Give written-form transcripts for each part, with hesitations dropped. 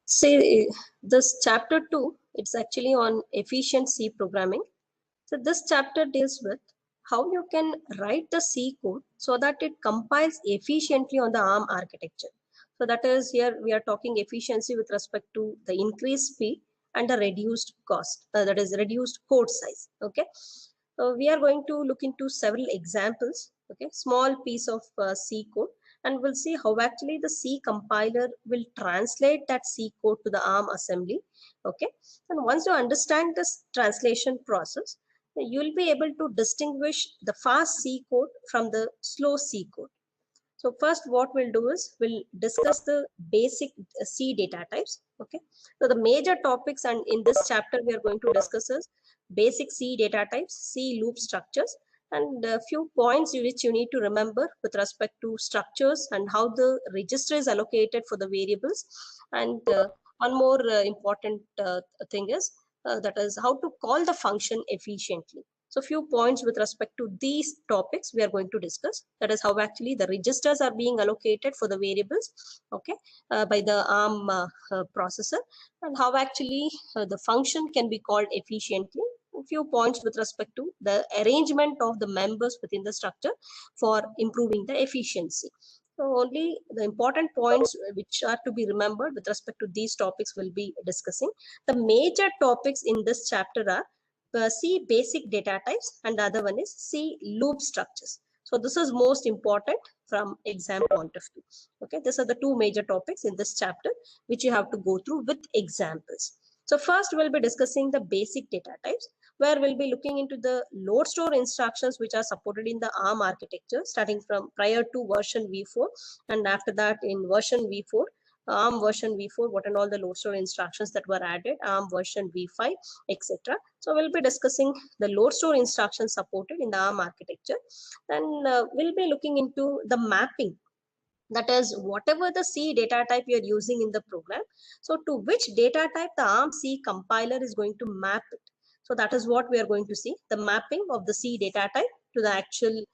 Say this chapter 2, it's actually on efficient C programming. So this chapter deals with how you can write the C code so that it compiles efficiently on the ARM architecture. So that is, here we are talking efficiency with respect to the increased speed and the reduced cost, that is reduced code size. Okay. So we are going to look into several examples. Okay, small piece of C code, and we'll see how actually the C compiler will translate that C code to the ARM assembly. Okay, and once you understand this translation process, you will be able to distinguish the fast C code from the slow C code. So first what we'll do is we'll discuss the basic C data types. Okay, so the major topics, and in this chapter we are going to discuss is basic C data types, C loop structures, and a few points which you need to remember with respect to structures and how the register is allocated for the variables. And one more important thing is that is how to call the function efficiently. So few points with respect to these topics we are going to discuss. That is how actually the registers are being allocated for the variables, okay, by the ARM processor, and how actually the function can be called efficiently. A few points with respect to the arrangement of the members within the structure for improving the efficiency. So only the important points which are to be remembered with respect to these topics will be discussing. The major topics in this chapter are C basic data types, and the other one is C loop structures. So this is most important from exam point of view. Okay, these are the two major topics in this chapter which you have to go through with examples. So first we'll be discussing the basic data types, where we'll be looking into the load store instructions which are supported in the ARM architecture starting from prior to version v4, and after that in version v4, ARM version v4, what and all the load store instructions that were added, ARM version v5, etc. So we'll be discussing the load store instructions supported in the ARM architecture. Then we'll be looking into the mapping, that is whatever the C data type you're using in the program, so to which data type the ARM C compiler is going to map it. So that is what we are going to see, the mapping of the C data type to the actual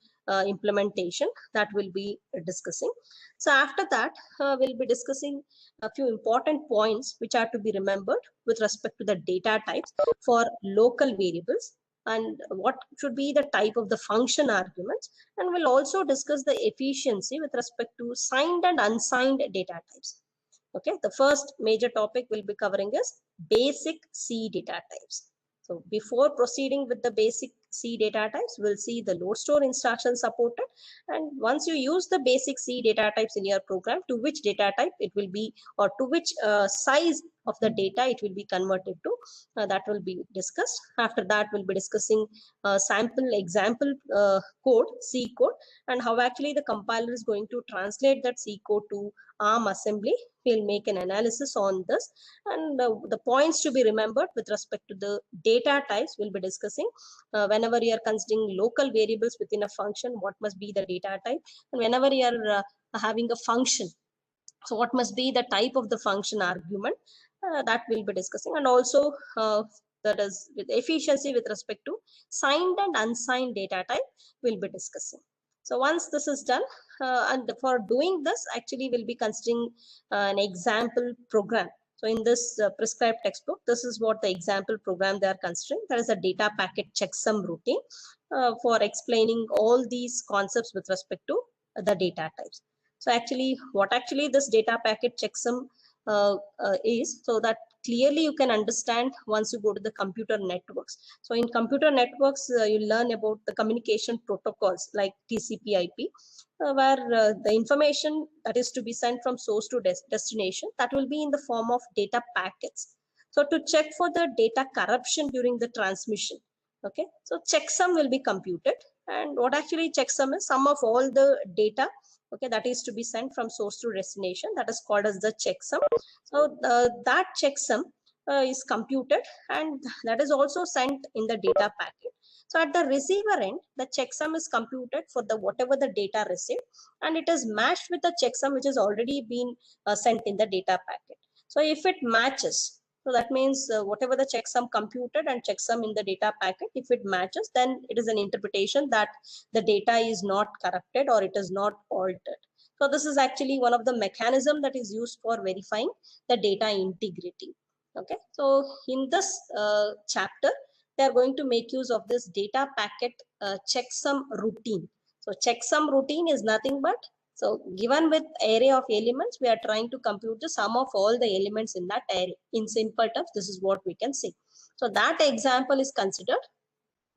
implementation that we'll be discussing. So after that, we'll be discussing a few important points which are to be remembered with respect to the data types for local variables, and what should be the type of the function arguments, and we'll also discuss the efficiency with respect to signed and unsigned data types. Okay, the first major topic we'll be covering is basic C data types. So before proceeding with the basic C data types, we'll see the load store instruction supported, and once you use the basic C data types in your program, to which data type it will be, or to which size of the data it will be converted to, that will be discussed. After that, we'll be discussing sample example code, C code, and how actually the compiler is going to translate that C code to ARM assembly. We'll make an analysis on this, and the points to be remembered with respect to the data types we'll be discussing. Whenever you are considering local variables within a function, what must be the data type, and whenever you are having a function, so what must be the type of the function argument, that we'll be discussing. And also that is with efficiency with respect to signed and unsigned data type we'll be discussing. So once this is done, and for doing this, actually we'll be considering an example program. So in this prescribed textbook, this is what the example program they are considering. There is a data packet checksum routine for explaining all these concepts with respect to the data types. So actually, what actually this data packet checksum is, so that clearly you can understand once you go to the computer networks. So in computer networks, you learn about the communication protocols like TCP/IP, where the information that is to be sent from source to destination, that will be in the form of data packets. So to check for the data corruption during the transmission, okay, so checksum will be computed, and what actually checksum is, sum of all the data, okay, that is to be sent from source to destination, that is called as the checksum. So that checksum is computed, and that is also sent in the data packet. So at the receiver end, the checksum is computed for the whatever the data received, and it is matched with the checksum which has already been sent in the data packet. So if it matches, so that means whatever the checksum computed and checksum in the data packet, if it matches, then it is an interpretation that the data is not corrupted or it is not altered. So this is actually one of the mechanism that is used for verifying the data integrity. Okay, so in this chapter, they are going to make use of this data packet checksum routine. So checksum routine is nothing but, so given with array of elements, we are trying to compute the sum of all the elements in that array. In simple terms, this is what we can say. So that example is considered,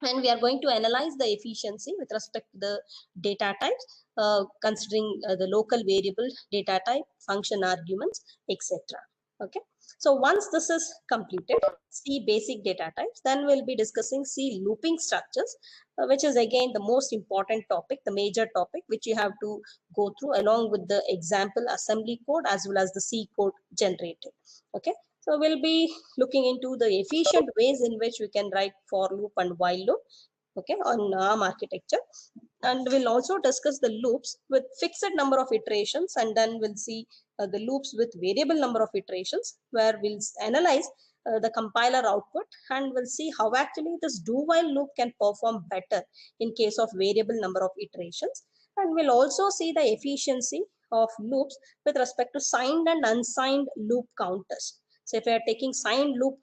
and we are going to analyze the efficiency with respect to the data types, considering the local variable data type, function arguments, etc. Okay, so once this is completed, C basic data types, then we'll be discussing C looping structures, which is again the most important topic, the major topic, which you have to go through along with the example assembly code as well as the C code generated. Okay, so we'll be looking into the efficient ways in which we can write for loop and while loop, okay, on ARM architecture. And we'll also discuss the loops with fixed number of iterations, and then we'll see the loops with variable number of iterations, where we'll analyze the compiler output, and we'll see how actually this do while loop can perform better in case of variable number of iterations. And we'll also see the efficiency of loops with respect to signed and unsigned loop counters. So if we are taking signed loop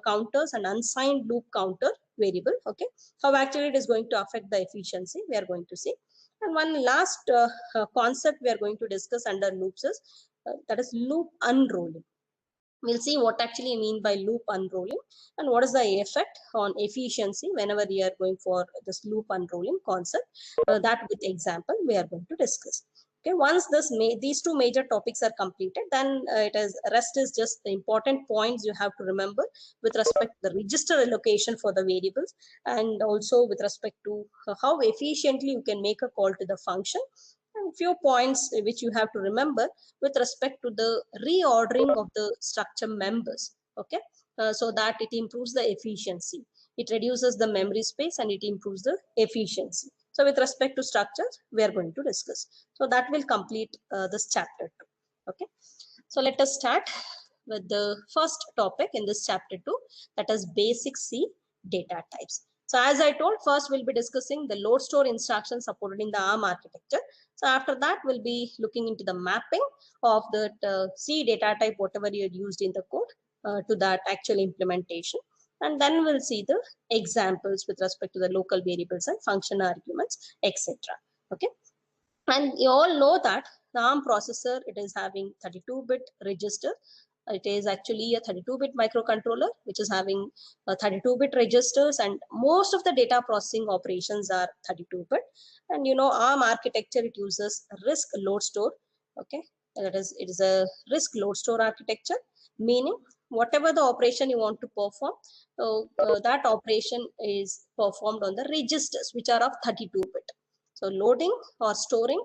counters and unsigned loop counter variable, okay, how actually it is going to affect the efficiency, we are going to see. And one last concept we are going to discuss under loops is that is loop unrolling. We'll see what actually mean by loop unrolling and what is the effect on efficiency whenever we are going for this loop unrolling concept. That with example we are going to discuss. Okay, once these two major topics are completed, then rest is just the important points you have to remember with respect to the register allocation for the variables, and also with respect to how efficiently you can make a call to the function, and few points which you have to remember with respect to the reordering of the structure members. Okay, so that it improves the efficiency, it reduces the memory space, and it improves the efficiency. So with respect to structures, we are going to discuss. So that will complete this chapter 2. Okay, so let us start with the first topic in this chapter 2, that is basic C data types. So as I told, first we'll be discussing the load store instruction supported in the ARM architecture. So after that, we'll be looking into the mapping of the C data type, whatever you had used in the code, to that actual implementation. And then we'll see the examples with respect to the local variables and function arguments, etc. Okay. And you all know that the ARM processor, it is having 32-bit register. It is actually a 32-bit microcontroller, which is having 32-bit registers, and most of the data processing operations are 32-bit. And you know, ARM architecture, it uses RISC load store. Okay, that is, it is a RISC load store architecture, meaning whatever the operation you want to perform, that operation is performed on the registers, which are of 32-bit. So loading or storing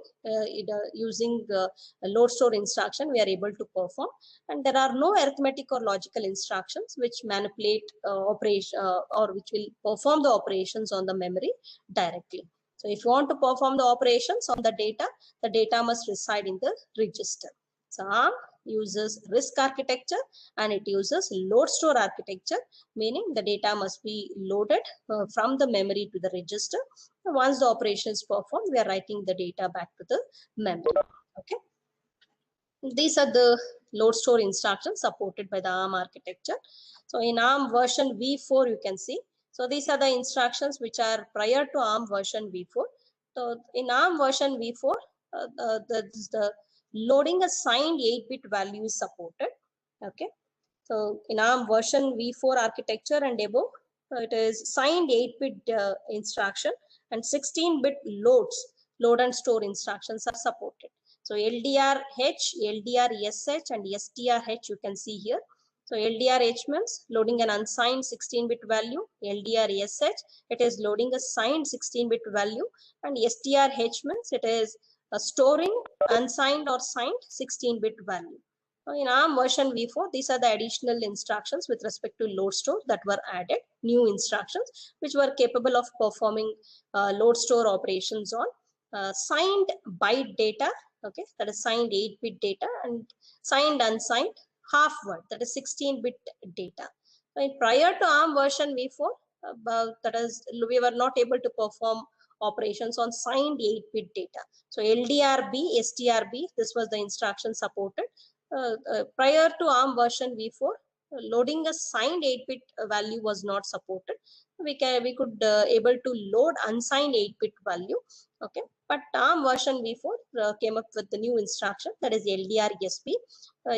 using a load store instruction, we are able to perform, and there are no arithmetic or logical instructions which manipulate operation or which will perform the operations on the memory directly. So if you want to perform the operations on the data must reside in the register. So ARM uses RISC architecture, and it uses load store architecture, meaning the data must be loaded from the memory to the register. Once the operation is performed, we are writing the data back to the memory. Okay, these are the load store instructions supported by the ARM architecture. So in ARM version v4, you can see, so these are the instructions which are prior to ARM version v4. So in ARM version v4, the loading a signed 8-bit value is supported. Okay, so in ARM version v4 architecture and above, it is signed 8-bit instruction, and 16-bit load and store instructions are supported. So LDRH, LDRSH, and STRH you can see here. So LDRH means loading an unsigned 16-bit value. LDRSH, it is loading a signed 16-bit value. And STRH means it is storing unsigned or signed 16-bit value. In ARM version v4, these are the additional instructions with respect to load store that were added, new instructions which were capable of performing load store operations on signed byte data, okay, that is signed 8-bit data, and signed unsigned half word, that is 16-bit data. Prior to ARM version v4, that is, we were not able to perform operations on signed 8-bit data. So LDRB, STRB, this was the instruction supported. Prior to ARM version v4, loading a signed 8-bit value was not supported. We could able to load unsigned 8-bit value. Okay, but ARM version v4 came up with the new instruction, that is LDRSB,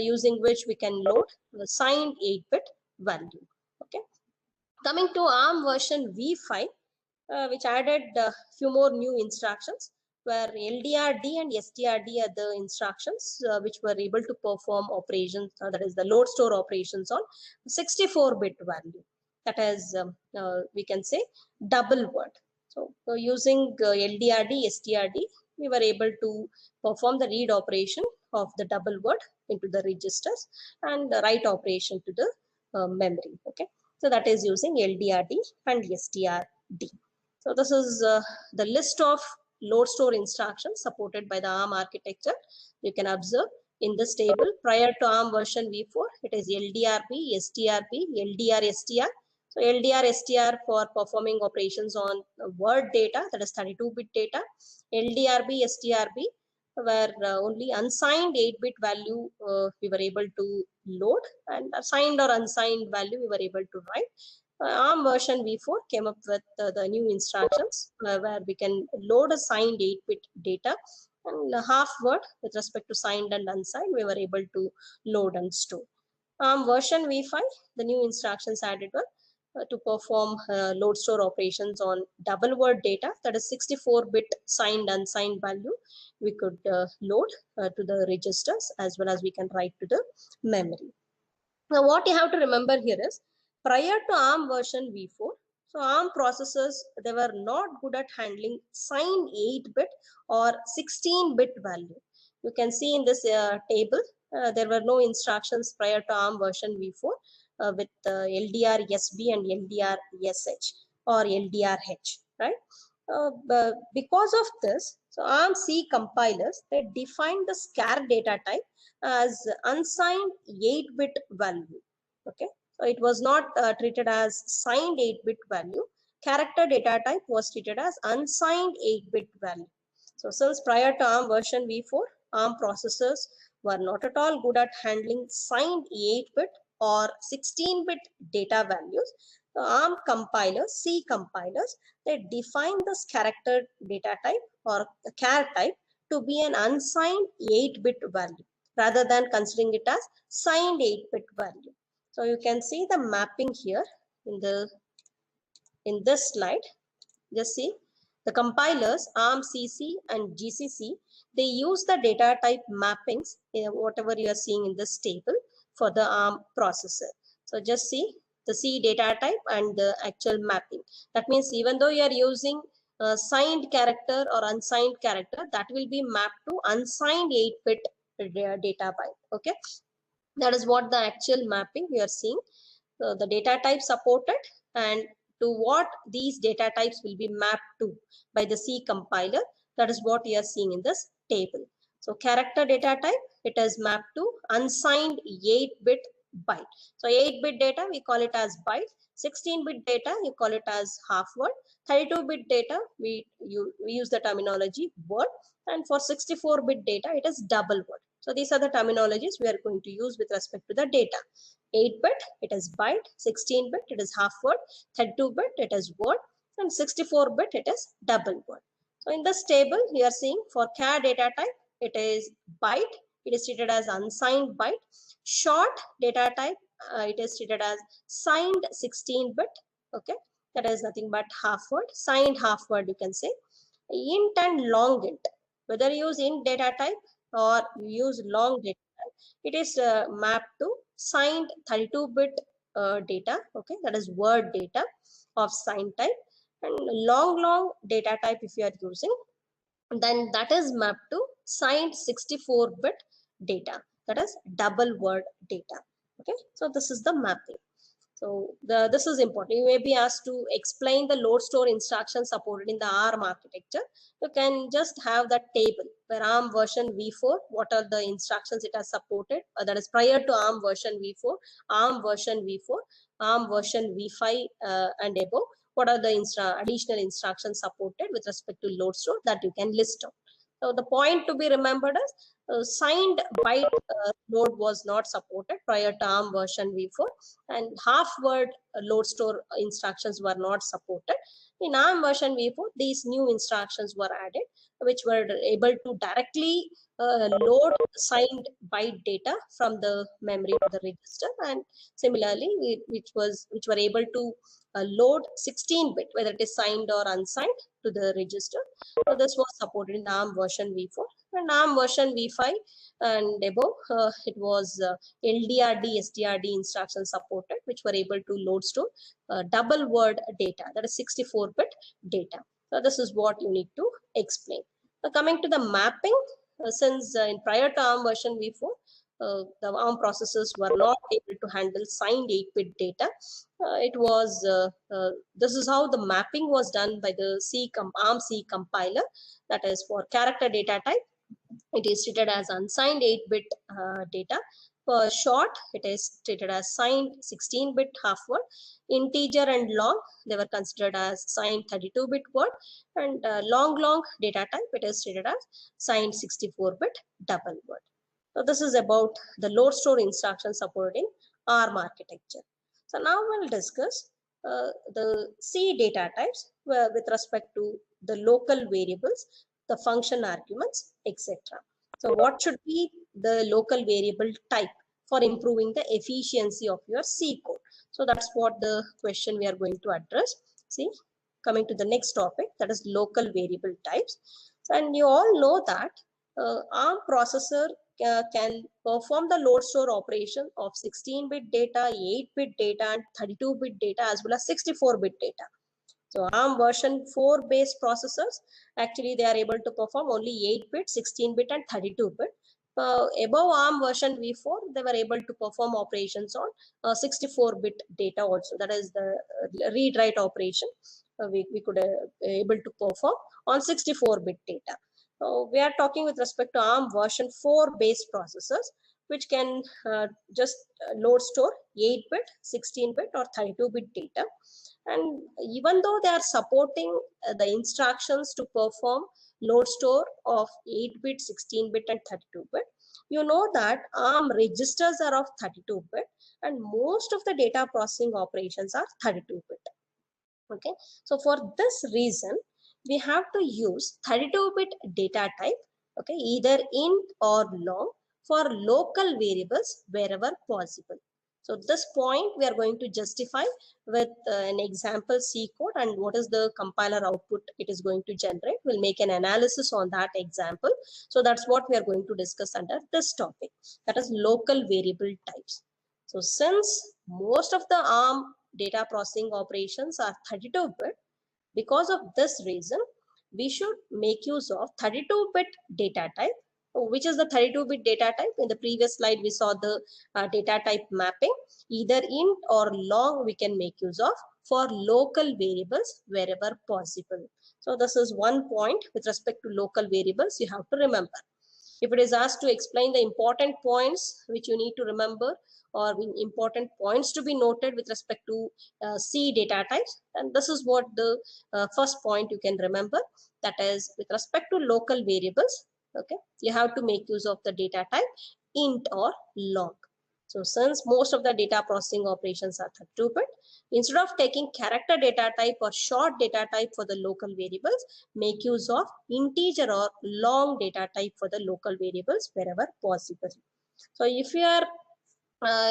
using which we can load the signed 8-bit value. Okay, coming to ARM version v5, which added a few more new instructions, where LDRD and STRD are the instructions which were able to perform operations, that is the load store operations on 64-bit value. That is, we can say, double word. So using LDRD, STRD, we were able to perform the read operation of the double word into the registers and the write operation to the memory. Okay, so that is using LDRD and STRD. So this is the list of load store instructions supported by the ARM architecture. You can observe in this table, prior to ARM version v4, it is LDRB, STRB, LDR-STR. So LDR-STR for performing operations on word data, that is 32-bit data. LDRB-STRB, where only unsigned 8-bit value we were able to load, and signed or unsigned value we were able to write. ARM version v4 came up with the new instructions where we can load a signed 8-bit data, and half word with respect to signed and unsigned we were able to load and store. ARM version v5, the new instructions added were to perform load store operations on double word data, that is 64-bit signed unsigned value we could load to the registers, as well as we can write to the memory. Now what you have to remember here is, prior to ARM version v4, so ARM processors, they were not good at handling signed 8-bit or 16-bit value. You can see in this table, there were no instructions prior to ARM version v4 with LDR-SB and LDR-SH or LDR-H, right? Because of this, so ARM C compilers, they defined the scar data type as unsigned 8-bit value. Okay, so it was not treated as signed 8-bit value. Character data type was treated as unsigned 8-bit value. So since prior to ARM version v4, ARM processors were not at all good at handling signed 8-bit or 16-bit data values, the ARM compilers, C compilers, they define this character data type or char type to be an unsigned 8-bit value, rather than considering it as signed 8-bit value. So you can see the mapping here in this slide. Just see the compilers ARM CC and GCC, they use the data type mappings, whatever you are seeing in this table, for the ARM processor. So just see the C data type and the actual mapping. That means even though you are using signed character or unsigned character, that will be mapped to unsigned 8-bit data byte. Okay, that is what the actual mapping we are seeing. So the data type supported, and to what these data types will be mapped to by the C compiler, that is what we are seeing in this table. So character data type, it is mapped to unsigned 8-bit byte. So 8-bit data, we call it as byte. 16-bit data, you call it as half word. 32-bit data, we use the terminology word. And for 64-bit data, it is double word. So these are the terminologies we are going to use with respect to the data. 8-bit, it is byte. 16-bit, it is half word. 32-bit, it is word. And 64-bit, it is double word. So in this table, we are seeing for char data type, it is byte. It is treated as unsigned byte. Short data type, it is treated as signed 16-bit. Okay, that is nothing but half word. Signed half word, you can say. Int and long int, whether you use int data type or you use long data type, it is mapped to signed 32-bit data. Okay, that is word data of signed type. And long data type, if you are using, then that is mapped to signed 64-bit data, that is double word data. Okay, so this is the mapping. So this is important. You may be asked to explain the load store instructions supported in the ARM architecture. You can just have that table where ARM version v4, what are the instructions it has supported, that is prior to ARM version v4, ARM version v4, ARM version v5 and above, what are the additional instructions supported with respect to load store that you can list out. So the point to be remembered is signed byte load was not supported prior to ARM version v4, and half word load store instructions were not supported. In ARM version v4, these new instructions were added, which were able to directly load signed byte data from the memory to the register, and similarly which were able to load 16-bit, whether it is signed or unsigned, to the register. So this was supported in ARM version v4. And ARM version v5 and above, it was LDRD, SDRD instructions supported, which were able to load store double word data, that is 64-bit data. So this is what you need to explain. Coming to the mapping, since in prior to ARM version v4, the ARM processors were not able to handle signed 8-bit data. This is how the mapping was done by the ARM C compiler, that is for character data type. It is treated as unsigned 8-bit data. For short, it is treated as signed 16-bit half word. Integer and long, they were considered as signed 32-bit word. And long data type, it is treated as signed 64-bit double word. So this is about the load store instruction supporting ARM architecture. So now we'll discuss the C data types with respect to the local variables, the function arguments, etc. So what should be the local variable type for improving the efficiency of your C code? So that's what the question we are going to address. See, coming to the next topic, that is local variable types. And you all know that ARM processor can perform the load store operation of 16-bit data, 8-bit data, and 32-bit data, as well as 64-bit data. So ARM version 4 based processors, actually they are able to perform only 8-bit, 16-bit, and 32-bit. Above ARM version v4, they were able to perform operations on 64-bit data also. That is the read-write operation we could able to perform on 64-bit data. We are talking with respect to ARM version 4 based processors, which can just load store 8-bit, 16-bit, or 32-bit data. And even though they are supporting the instructions to perform load store of 8-bit, 16-bit, and 32-bit, you know that ARM registers are of 32-bit, and most of the data processing operations are 32-bit. Okay, so for this reason, we have to use 32-bit data type, okay, either int or long, for local variables wherever possible. So this point we are going to justify with an example C code, and what is the compiler output it is going to generate. We'll make an analysis on that example. So that's what we are going to discuss under this topic, that is local variable types. So since most of the ARM data processing operations are 32-bit, because of this reason, we should make use of 32-bit data type. Which is the 32-bit data type? In the previous slide, we saw the data type mapping. Either int or long we can make use of for local variables wherever possible. So this is one point with respect to local variables you have to remember. If it is asked to explain the important points which you need to remember, or important points to be noted with respect to C data types, and this is what the first point you can remember, that is with respect to local variables, okay, you have to make use of the data type int or long. So since most of the data processing operations are 32-bit, instead of taking character data type or short data type for the local variables, make use of integer or long data type for the local variables wherever possible. So if you are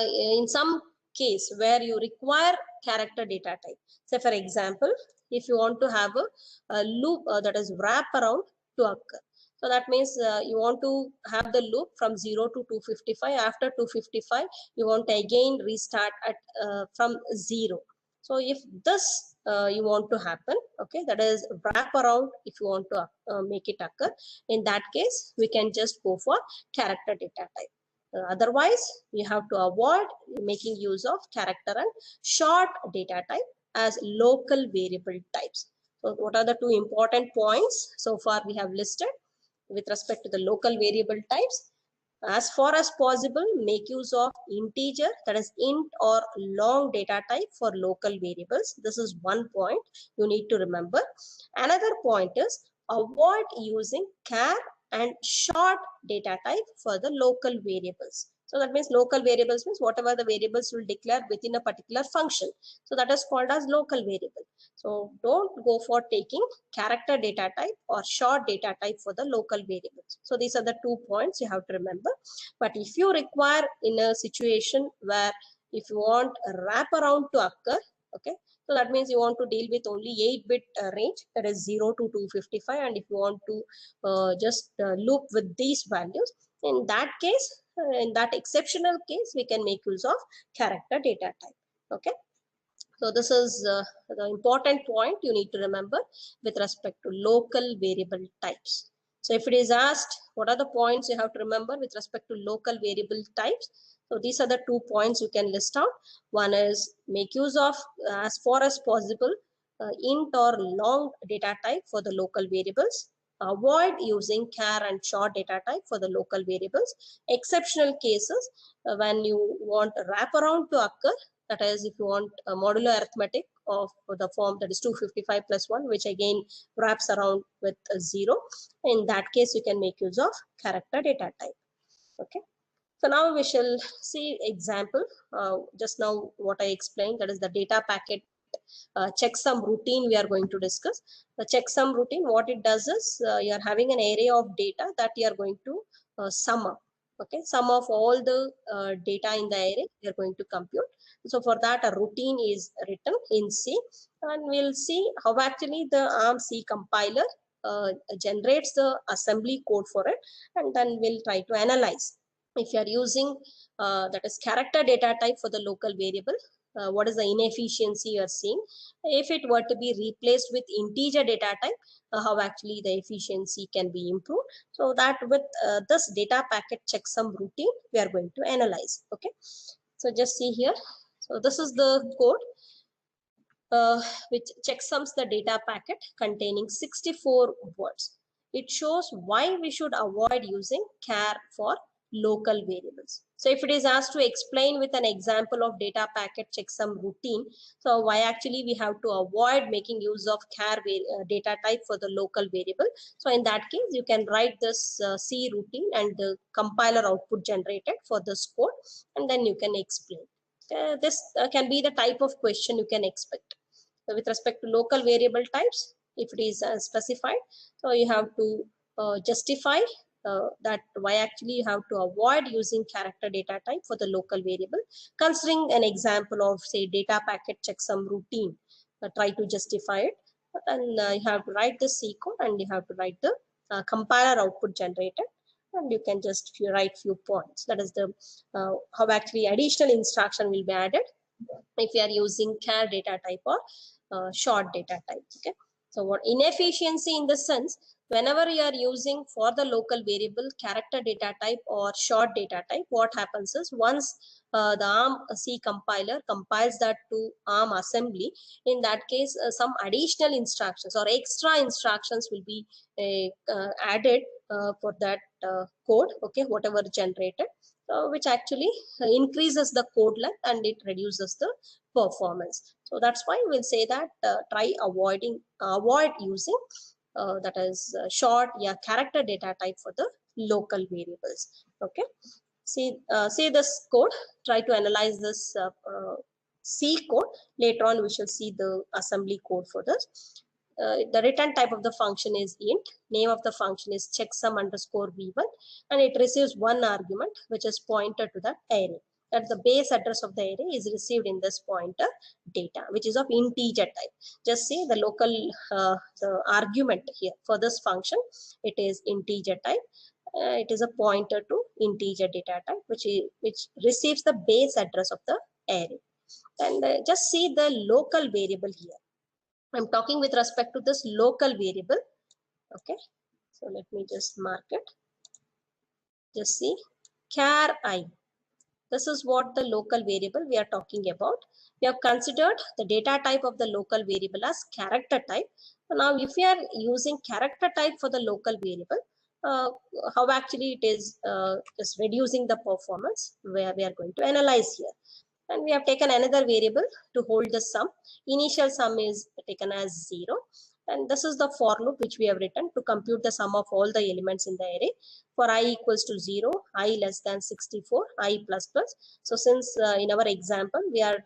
in some case where you require character data type, say for example, if you want to have a loop that is wrap around to occur. So that means you want to have the loop from 0 to 255. After 255, you want to again restart at from 0. So if this you want to happen, okay, that is wrap around, if you want to make it occur, in that case, we can just go for character data type. Otherwise, you have to avoid making use of character and short data type as local variable types. So what are the two important points so far we have listed with respect to the local variable types? as far as possible, make use of integer, that is int or long data type for local variables. This is one point you need to remember. Another point is avoid using char and short data type for the local variables. So that means local variables means whatever the variables will declare within a particular function. So that is called as local variable. So don't go for taking character data type or short data type for the local variables. So these are the 2 points you have to remember. But if you require in a situation where if you want a wraparound to occur, okay, so that means you want to deal with only 8-bit range, that is 0 to 255, and if you want to just loop with these values, in that case, in that exceptional case, we can make use of character data type. Okay. So this is the important point you need to remember with respect to local variable types. So if it is asked, what are the points you have to remember with respect to local variable types? So these are the 2 points you can list out. One is make use of as far as possible int or long data type for the local variables. Avoid using char and short data type for the local variables. Exceptional cases when you want a wraparound to occur, that is if you want a modular arithmetic of the form that is 255 plus 1, which again wraps around with a 0. In that case, you can make use of character data type. Okay. So now we shall see example. Just now what I explained, that is the data packet checksum routine we are going to discuss. The checksum routine, what it does is you are having an array of data that you are going to sum up. Okay, sum of all the data in the array we are going to compute. So for that, a routine is written in C, and we'll see how actually the ARM C compiler generates the assembly code for it, and then we'll try to analyze. If you are using that is character data type for the local variable, what is the inefficiency you are seeing? If it were to be replaced with integer data type, how actually the efficiency can be improved. So that with this data packet checksum routine, we are going to analyze. Okay. So just see here. So this is the code which checksums the data packet containing 64 words. It shows why we should avoid using char for local variables. So if it is asked to explain with an example of data packet checksum routine, so why actually we have to avoid making use of char data type for the local variable. So in that case, you can write this C routine and the compiler output generated for this code, and then you can explain. This can be the type of question you can expect. So with respect to local variable types, if it is specified, so you have to justify that why actually you have to avoid using character data type for the local variable. Considering an example of say data packet checksum routine, try to justify it, and you have to write the C code and you have to write the compiler output generated, and you can just write few points. That is the how actually additional instruction will be added if you are using char data type or short data type. Okay. So what inefficiency in the sense, whenever you are using for the local variable character data type or short data type, what happens is once the ARM C compiler compiles that to ARM assembly, in that case some additional instructions or extra instructions will be added for that code, okay, whatever generated, which actually increases the code length and it reduces the performance. So that's why we'll say that try avoid using that is short character data type for the local variables. Okay. See this code. Try to analyze this C code. Later on, we shall see the assembly code for this. The return type of the function is int. Name of the function is checksum underscore v1, and it receives one argument which is pointed to the array. That the base address of the array is received in this pointer data, which is of integer type. Just see the local the argument here for this function. It is integer type. It is a pointer to integer data type, which receives the base address of the array. And just see the local variable here. I'm talking with respect to this local variable. Okay, so let me just mark it. Just see char I. This is what the local variable we are talking about. We have considered the data type of the local variable as character type. So now if we are using character type for the local variable, uh, how actually it is just reducing the performance, where we are going to analyze here. And we have taken another variable to hold the sum. Initial sum is taken as 0. And this is the for loop which we have written to compute the sum of all the elements in the array. For I equals to 0, I less than 64, I plus plus. So since in our example, we are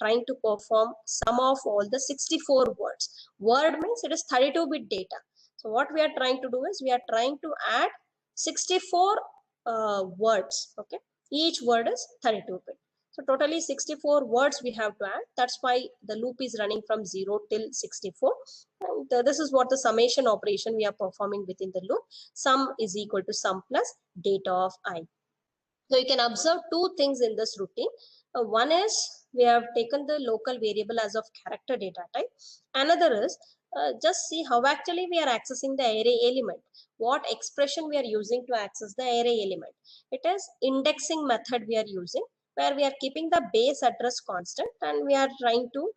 trying to perform sum of all the 64 words. Word means it is 32-bit data. So what we are trying to do is we are trying to add 64 words. Okay, each word is 32-bit. So totally 64 words we have to add. That's why the loop is running from 0 till 64. And this is what the summation operation we are performing within the loop. Sum is equal to sum plus data of I. So you can observe two things in this routine. One is we have taken the local variable as of character data type. Another is just see how actually we are accessing the array element. What expression we are using to access the array element. It is indexing method we are using, where we are keeping the base address constant and we are trying to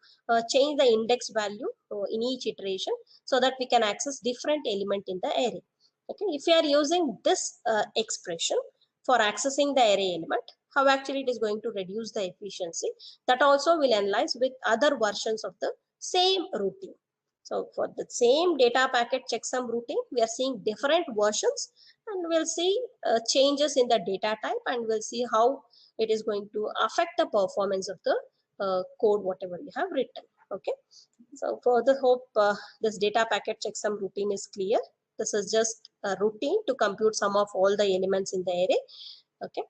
change the index value in each iteration so that we can access different element in the array. Okay, if we are using this expression for accessing the array element, how actually it is going to reduce the efficiency, that also will analyze with other versions of the same routine. So for the same data packet checksum routine, we are seeing different versions, and we'll see changes in the data type, and we'll see how it is going to affect the performance of the code whatever you have written. Okay, so further hope this data packet checksum routine is clear. This is just a routine to compute sum of all the elements in the array. Okay,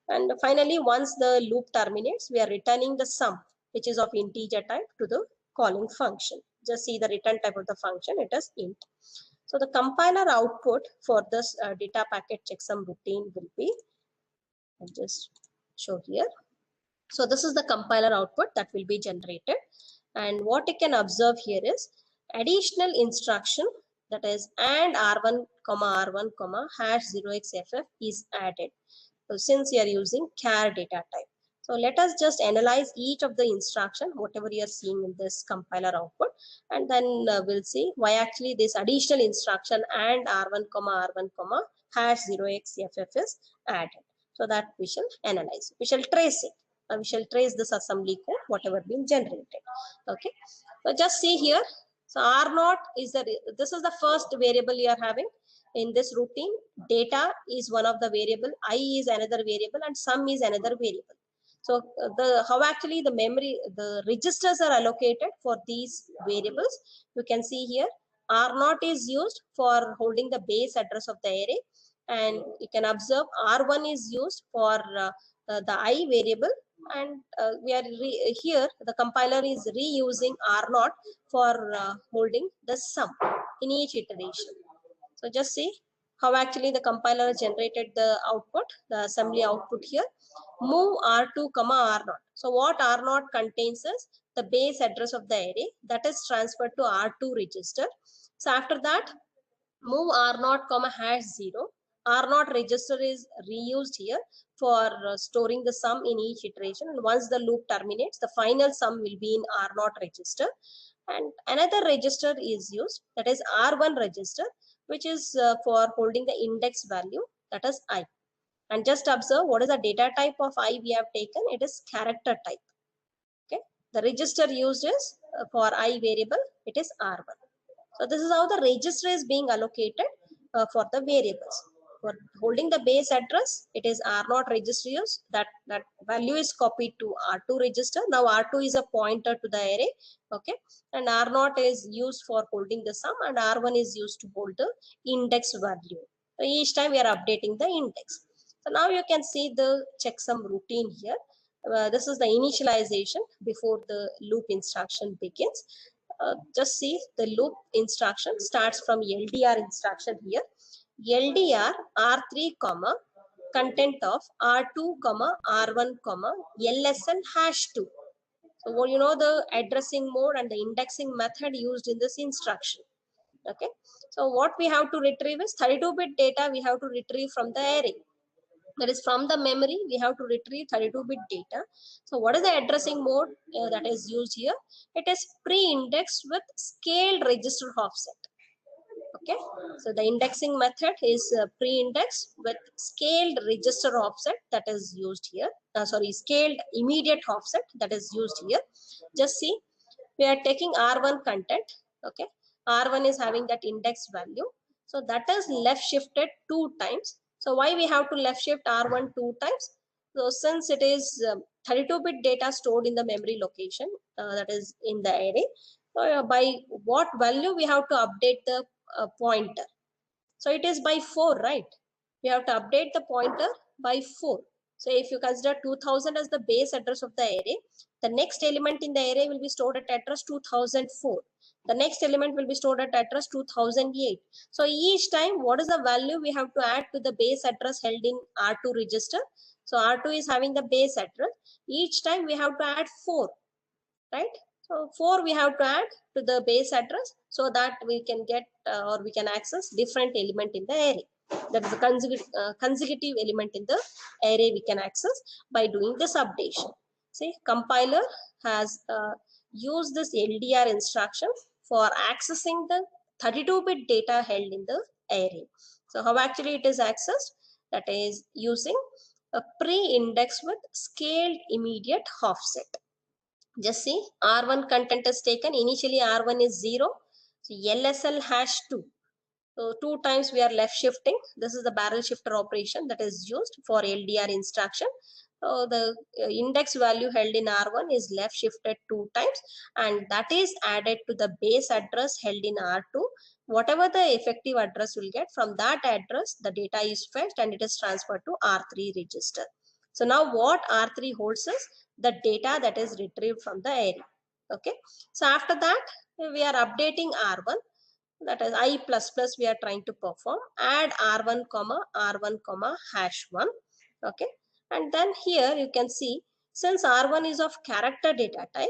and finally once the loop terminates, we are returning the sum which is of integer type to the calling function. Just see the return type of the function, it is int. So the compiler output for this data packet checksum routine will be, I'll just show here. So this is the compiler output that will be generated, and what you can observe here is additional instruction, that is and r1 r1 hash 0xff is added. So since you are using char data type, so let us just analyze each of the instruction whatever you are seeing in this compiler output, and then we'll see why actually this additional instruction and r1 r1 hash 0xff is added. So that we shall analyze, we shall trace it. We shall trace this assembly code whatever been generated. Okay, so just see here. So r naught is this is the first variable you are having in this routine. Data is one of the variable, I is another variable, and sum is another variable. So how actually the memory, the registers are allocated for these variables, you can see here. R naught is used for holding the base address of the array, and you can observe R1 is used for the I variable, and we are here the compiler is reusing R naught for holding the sum in each iteration. So just see how actually the compiler generated the output, the assembly output here. Move R2, R0. So what R0 contains is the base address of the array that is transferred to R2 register. So after that, move R0, hash 0. R0 register is reused here for storing the sum in each iteration. And once the loop terminates, the final sum will be in R0 register. And another register is used, that is R1 register, which is for holding the index value, that is I. And just observe what is the data type of I we have taken. It is character type. Okay, the register used is for I variable, it is R1. So this is how the register is being allocated for the variables. For holding the base address, it is R0 register used. That value is copied to R2 register. Now R2 is a pointer to the array. Okay, and R0 is used for holding the sum, and R1 is used to hold the index value. So each time we are updating the index. So now you can see the checksum routine here. This is the initialization before the loop instruction begins. Just see the loop instruction starts from LDR instruction here. LDR R3, content of R2, R1, LSL hash 2. So what you know the addressing mode and the indexing method used in this instruction. Okay. So what we have to retrieve is 32-bit data we have to retrieve from the array. That is from the memory we have to retrieve 32-bit data. So what is the addressing mode that is used here? It is pre-indexed with scaled register offset. Okay, so the indexing method is pre-index with scaled register offset that is used here. Scaled immediate offset that is used here. Just see, we are taking R1 content. Okay, R1 is having that index value. So that is left shifted 2 times. So why we have to left shift R1 2 times? So since it is 32-bit data stored in the memory location, that is in the array, by what value we have to update the pointer? So it is by 4, right? We have to update the pointer by 4. So if you consider 2000 as the base address of the array, the next element in the array will be stored at address 2004. The next element will be stored at address 2008. So each time, what is the value we have to add to the base address held in R2 register? So R2 is having the base address. Each time we have to add 4, right? So 4 we have to add to the base address so that we can get or we can access different element in the array. That is the consecutive element in the array we can access by doing this updation. See, compiler has used this LDR instruction for accessing the 32-bit data held in the array. So how actually it is accessed? That is using a pre-index with scaled immediate offset. Just see, R1 content is taken. Initially, R1 is 0. So LSL hash 2. So 2 times we are left shifting. This is the barrel shifter operation that is used for LDR instruction. So the index value held in R1 is left shifted 2 times, and that is added to the base address held in R2. Whatever the effective address will get, from that address, the data is fetched and it is transferred to R3 register. So now what R3 holds is the data that is retrieved from the array. Okay. So after that, we are updating R1. That is I++ we are trying to perform. Add R1 comma R1 comma hash 1. Okay. And then here you can see, since R1 is of character data type,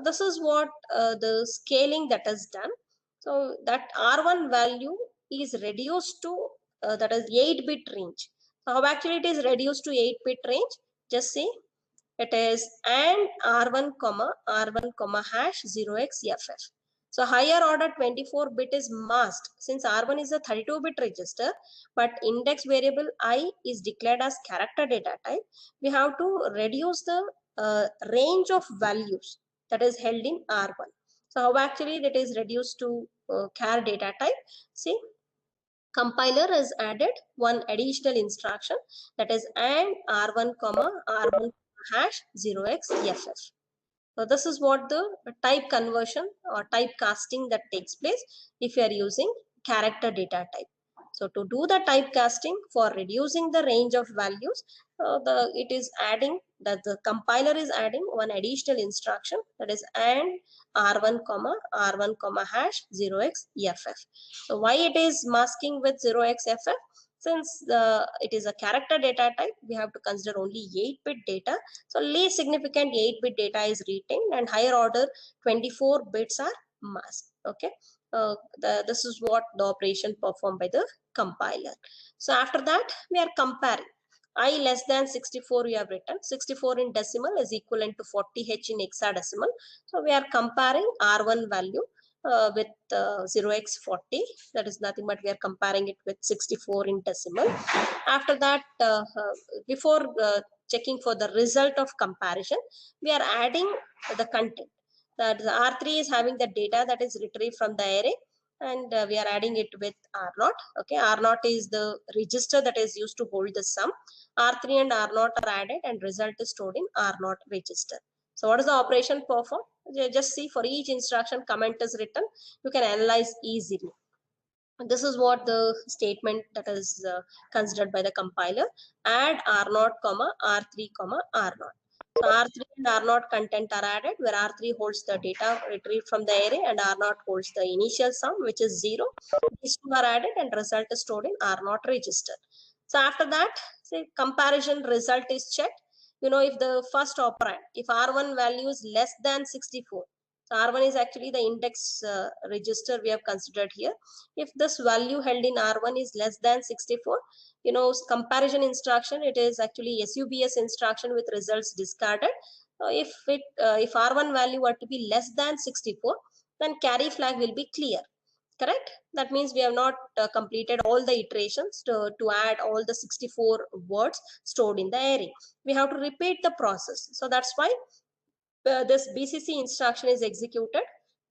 this is what the scaling that is done. So that R1 value is reduced to that is 8-bit range. So how actually it is reduced to 8-bit range? Just see, it is and R1 comma hash 0xFF. So higher order 24-bit is masked since R1 is a 32-bit register, but index variable I is declared as character data type. We have to reduce the range of values that is held in R1. So how actually that is reduced to char data type? See, compiler has added one additional instruction, that is and R1 comma R1 hash 0xFF. So this is what the type conversion or type casting that takes place if you are using character data type. So to do the typecasting for reducing the range of values, it is adding that the compiler is adding one additional instruction, that is and R1 comma hash 0xFF. So why it is masking with 0xFF? Since it is a character data type, we have to consider only 8-bit data. So least significant 8-bit data is retained and higher order 24 bits are masked. Okay. This is what the operation performed by the compiler. So after that, we are comparing. I less than 64 we have written. 64 in decimal is equivalent to 40H in hexadecimal. So we are comparing R1 value with 0x40. That is nothing but we are comparing it with 64 in decimal. After that, before checking for the result of comparison, we are adding the content. That the R3 is having the data that is retrieved from the array, and we are adding it with R0. Okay, R0 is the register that is used to hold the sum. R3 and R0 are added and result is stored in R0 register. So what is the operation performed? Just see, for each instruction comment is written. You can analyze easily. This is what the statement that is considered by the compiler. Add R0 comma R3 comma R0. So R3 and R0 content are added, where R3 holds the data retrieved from the array and R0 holds the initial sum, which is 0. These two are added and result is stored in R0 register. So after that, say comparison result is checked. You know, if the first operand, if R1 value is less than 64, so R1 is actually the index register we have considered here. If this value held in R1 is less than 64, you know, comparison instruction, it is actually SUBS instruction with results discarded. If R1 value were to be less than 64, then carry flag will be clear. correct? That means we have not completed all the iterations to add all the 64 words stored in the array. We have to repeat the process. So that's why this BCC instruction is executed.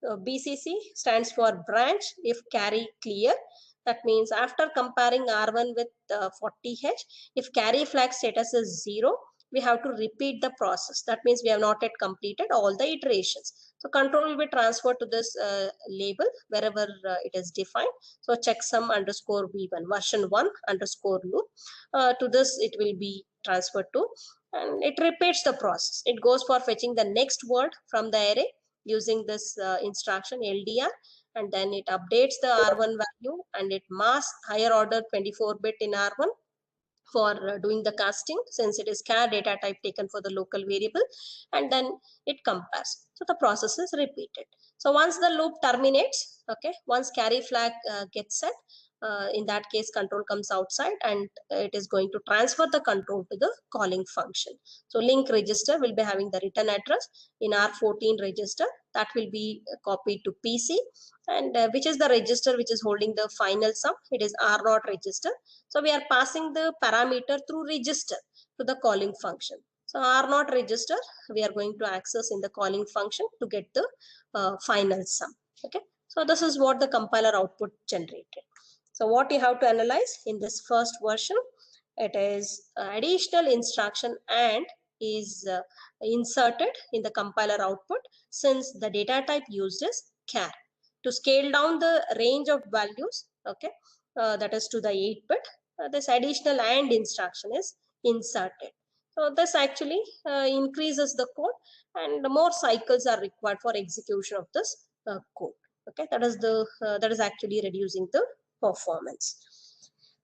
BCC stands for branch if carry clear. That means after comparing R1 with 40H, if carry flag status is 0, we have to repeat the process. That means we have not yet completed all the iterations. So control will be transferred to this label wherever it is defined. So checksum underscore v1 version 1 underscore loop. To this it will be transferred to, and it repeats the process. It goes for fetching the next word from the array using this instruction LDR, and then it updates the R1 value and it masks higher order 24-bit in R1 for doing the casting, since it is char data type taken for the local variable, and then it compares. So the process is repeated. So once the loop terminates, okay, once carry flag gets set, in that case control comes outside and it is going to transfer the control to the calling function. So link register will be having the return address in R14 register that will be copied to PC, and which is the register which is holding the final sum. It is R0 register. So we are passing the parameter through register to the calling function. So R0 register we are going to access in the calling function to get the final sum. Okay. So this is what the compiler output generated. So what you have to analyze in this first version, it is additional instruction and is inserted in the compiler output, since the data type used is char. To scale down the range of values, okay, that is to the 8-bit, this additional AND instruction is inserted. So this actually increases the code, and more cycles are required for execution of this code. Okay, that is actually reducing the performance.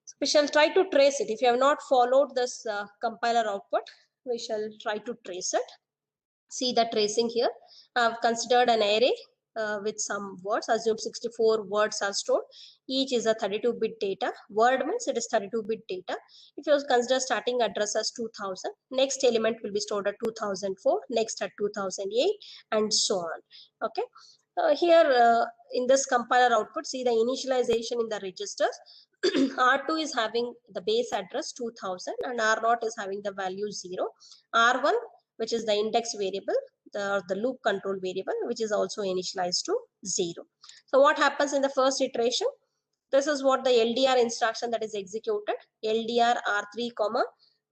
So we shall try to trace it. If you have not followed this compiler output, we shall try to trace it. See the tracing here. I have considered an array with some words. Assume 64 words are stored. Each is a 32-bit data. Word means it is 32-bit data. If you consider starting address as 2000, next element will be stored at 2004, next at 2008, and so on. Okay. Here in this compiler output, see the initialization in the registers. R2 is having the base address 2000 and R0 is having the value 0. R1, which is the index variable, the loop control variable, which is also initialized to 0. So what happens in the first iteration? This is what the LDR instruction that is executed. LDR R3,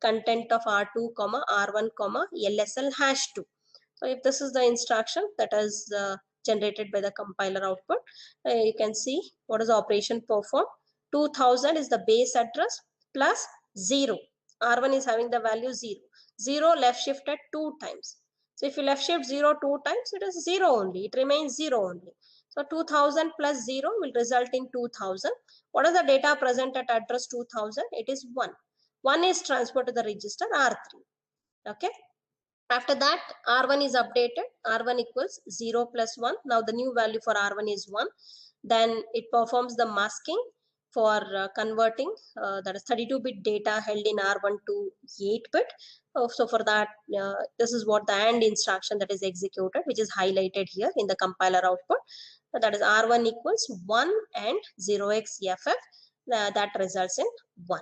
content of R2, R1, LSL #2. So if this is the instruction that is generated by the compiler output, you can see what is the operation performed. 2000 is the base address plus 0. R1 is having the value 0. 0 left shifted 2 times. So if you left shift 0 2 times, it is 0 only. It remains 0 only. So 2000 plus 0 will result in 2000. What is the data present at address 2000? It is 1. 1 is transferred to the register R3. Okay. After that, R1 is updated. R1 equals 0 plus 1. Now the new value for R1 is 1. Then it performs the masking for converting that is 32-bit data held in R1 to 8-bit. So for that, this is what the AND instruction that is executed, which is highlighted here in the compiler output. That is R1 equals 1 and 0xFF. That results in 1.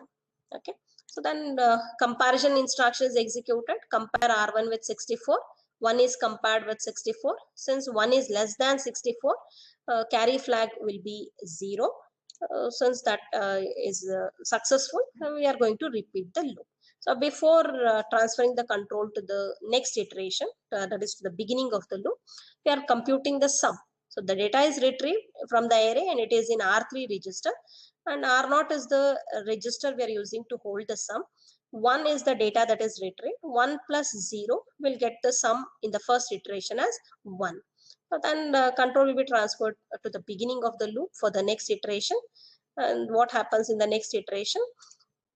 Okay. So then comparison instruction is executed. Compare R1 with 64. 1 is compared with 64. Since 1 is less than 64, carry flag will be 0. Since that is successful, we are going to repeat the loop. So before transferring the control to the next iteration, that is to the beginning of the loop, we are computing the sum. So the data is retrieved from the array and it is in R3 register, and R0 is the register we are using to hold the sum. 1 is the data that is retrieved. 1 plus 0 will get the sum in the first iteration as 1. So then the control will be transferred to the beginning of the loop for the next iteration. And what happens in the next iteration?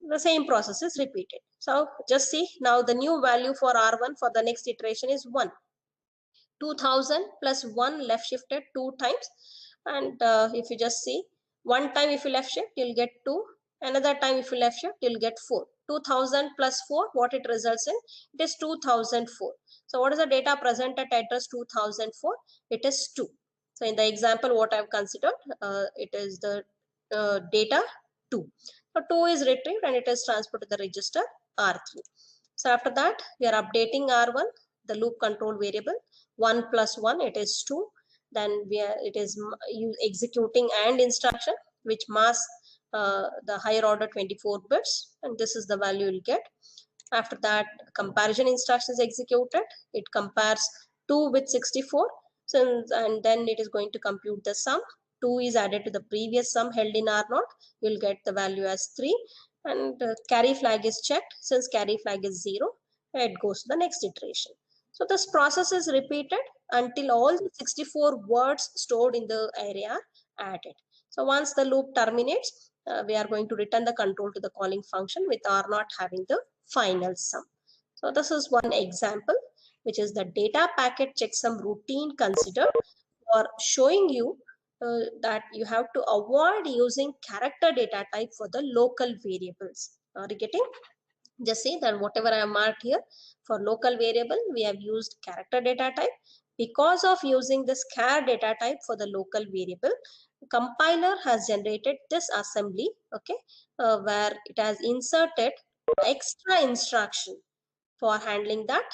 The same process is repeated. So just see, now the new value for R1 for the next iteration is 1. 2000 plus 1 left shifted 2 times, and if you just see, one time if you left shift you'll get 2, another time if you left shift you'll get 4. 2000 plus 4, what it results in? It is 2004. So what is the data present at address 2004? It is 2. So in the example, what I've considered, it is the data 2. So 2 is retrieved and it is transferred to the register R3. So after that, we are updating R1, the loop control variable. 1 plus 1, it is 2. Then it is executing AND instruction, which masks the higher order 24 bits, and this is the value you'll get. After that, comparison instruction is executed. It compares 2 with 64, and then it is going to compute the sum. 2 is added to the previous sum held in R0. You'll get the value as 3, and carry flag is checked. Since carry flag is 0, it goes to the next iteration. So this process is repeated until all the 64 words stored in the array are added. So once the loop terminates, we are going to return the control to the calling function with R0 having the final sum. So this is one example, which is the data packet checksum routine considered for showing you that you have to avoid using character data type for the local variables. Are you getting? Just say that whatever I have marked here for local variable, we have used character data type. Because of using this char data type for the local variable, compiler has generated this assembly, okay, where it has inserted extra instruction for handling that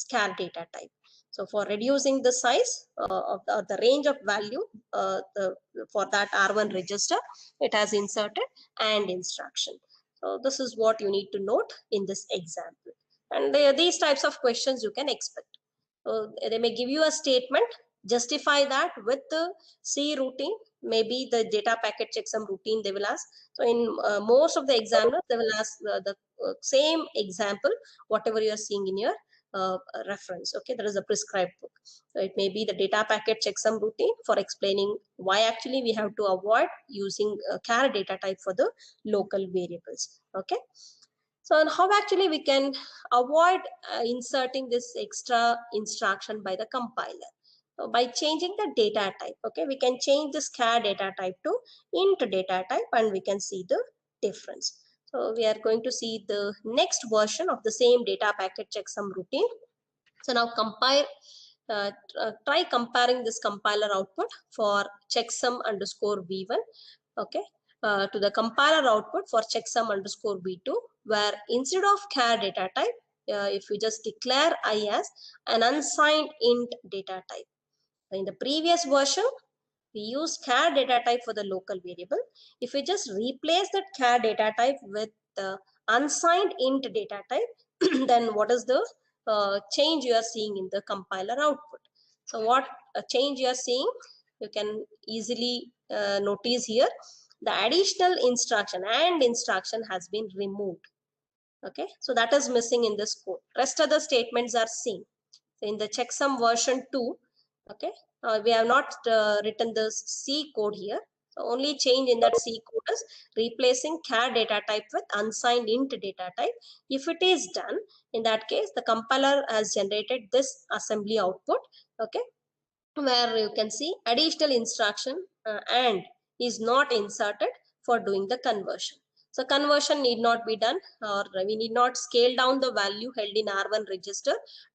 char data type. So for reducing the size of the range of value for that R1 register, it has inserted AND instruction. So this is what you need to note in this example. And these types of questions you can expect. So they may give you a statement, justify that with the C routine, maybe the data packet checksum routine they will ask. So in most of the examiners, they will ask the same example, whatever you are seeing in your reference. Okay, there is a prescribed book. So it may be the data packet checksum routine for explaining why actually we have to avoid using char data type for the local variables. Okay. So how actually we can avoid inserting this extra instruction by the compiler? So by changing the data type, okay, we can change this char data type to int data type and we can see the difference. So we are going to see the next version of the same data packet checksum routine. So now try comparing this compiler output for checksum underscore v1, okay, to the compiler output for checksum underscore v2, where instead of char data type, if you just declare I as an unsigned int data type. In the previous version, we use char data type for the local variable. If we just replace that char data type with the unsigned int data type, then what is the change you are seeing in the compiler output? So what change you are seeing, you can easily notice here. The additional instruction and instruction has been removed. Okay, so that is missing in this code. Rest of the statements are same. So in the checksum version 2, okay, we have not written the C code here. So only change in that C code is replacing char data type with unsigned int data type. If it is done, in that case, the compiler has generated this assembly output, okay, where you can see additional instruction and is not inserted for doing the conversion. So conversion need not be done, or we need not scale down the value held in R1 register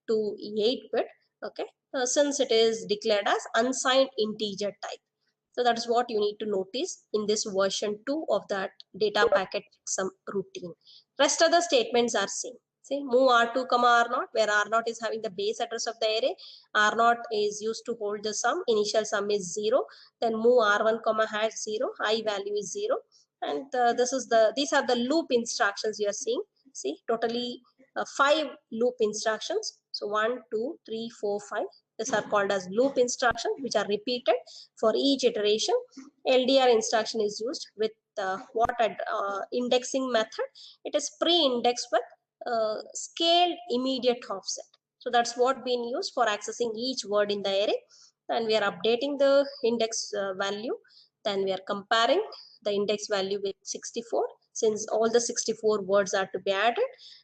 to 8-bit, okay, since it is declared as unsigned integer type. So that is what you need to notice in this version 2 of that data packet checksum routine. Rest of the statements are same. See, move R2 comma R0, where R0 is having the base address of the array. R0 is used to hold the sum. Initial sum is 0. Then move R1 comma hash 0. I value is 0. And these are the loop instructions you are seeing. See, totally 5 loop instructions. So 1, 2, 3, 4, 5. These are called as loop instructions, which are repeated for each iteration. LDR instruction is used with indexing method. It is pre-indexed with scaled immediate offset. So that's what being used for accessing each word in the array. And we are updating the index value. Then we are comparing the index value with 64, since all the 64 words are to be added.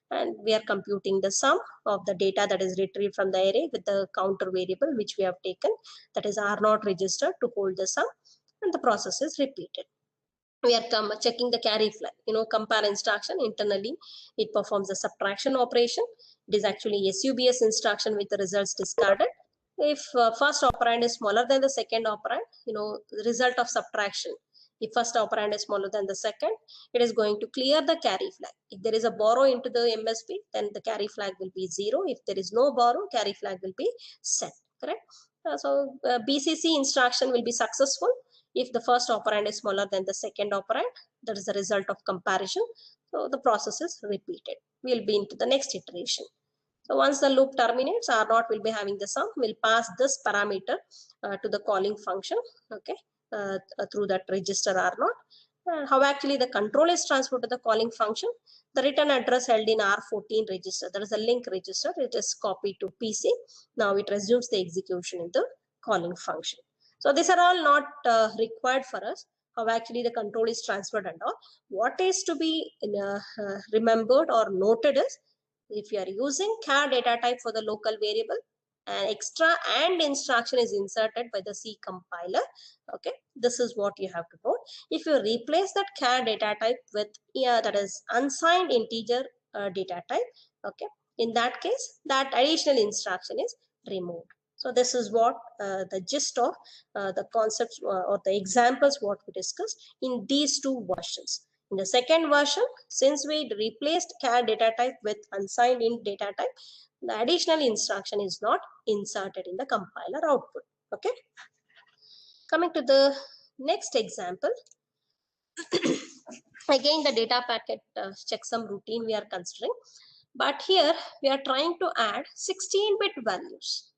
And we are computing the sum of the data that is retrieved from the array with the counter variable which we have taken, that is R0 register, to hold the sum, and the process is repeated. We are checking the carry flag, compare instruction. Internally it performs the subtraction operation. It is actually a SUBS instruction with the results discarded. If first operand is smaller than the second operand, the result of subtraction. If first operand is smaller than the second, it is going to clear the carry flag. If there is a borrow into the MSB, then the carry flag will be 0. If there is no borrow, carry flag will be set. Correct? BCC instruction will be successful if the first operand is smaller than the second operand. That is the result of comparison. So the process is repeated. We'll be into the next iteration. So once the loop terminates, R naught will be having the sum. We'll pass this parameter to the calling function, okay, through that register R naught. How actually the control is transferred to the calling function? The return address held in R14 register, that is a link register, it is copied to PC. Now it resumes the execution in the calling function. So these are all not required for us. How actually the control is transferred and all. What is to be remembered or noted is, if you are using char data type for the local variable, an extra AND instruction is inserted by the C compiler. Okay, this is what you have to note. If you replace that char data type with that is unsigned integer data type, okay, in that case, that additional instruction is removed. So this is what the gist of the concepts or the examples what we discussed in these two versions. In the second version, since we replaced char data type with unsigned int data type, the additional instruction is not inserted in the compiler output. Okay. Coming to the next example, again the data packet checksum routine we are considering, but here we are trying to add 16-bit values.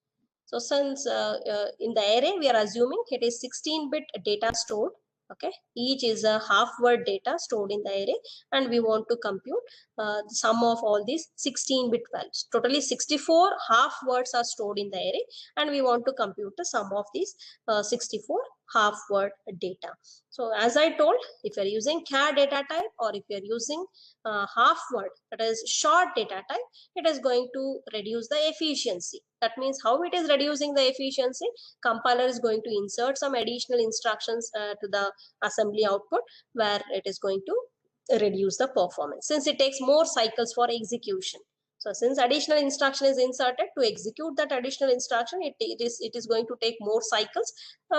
So since in the array we are assuming it is 16-bit data stored, okay, each is a half word data stored in the array, and we want to compute the sum of all these 16-bit values. Totally 64 half words are stored in the array, and we want to compute the sum of these 64 half word data. So as I told, if you are using char data type or if you are using half word, that is short data type, it is going to reduce the efficiency. That means how it is reducing the efficiency? Compiler is going to insert some additional instructions to the assembly output, where it is going to reduce the performance since it takes more cycles for execution. So since additional instruction is inserted, to execute that additional instruction, it is going to take more cycles,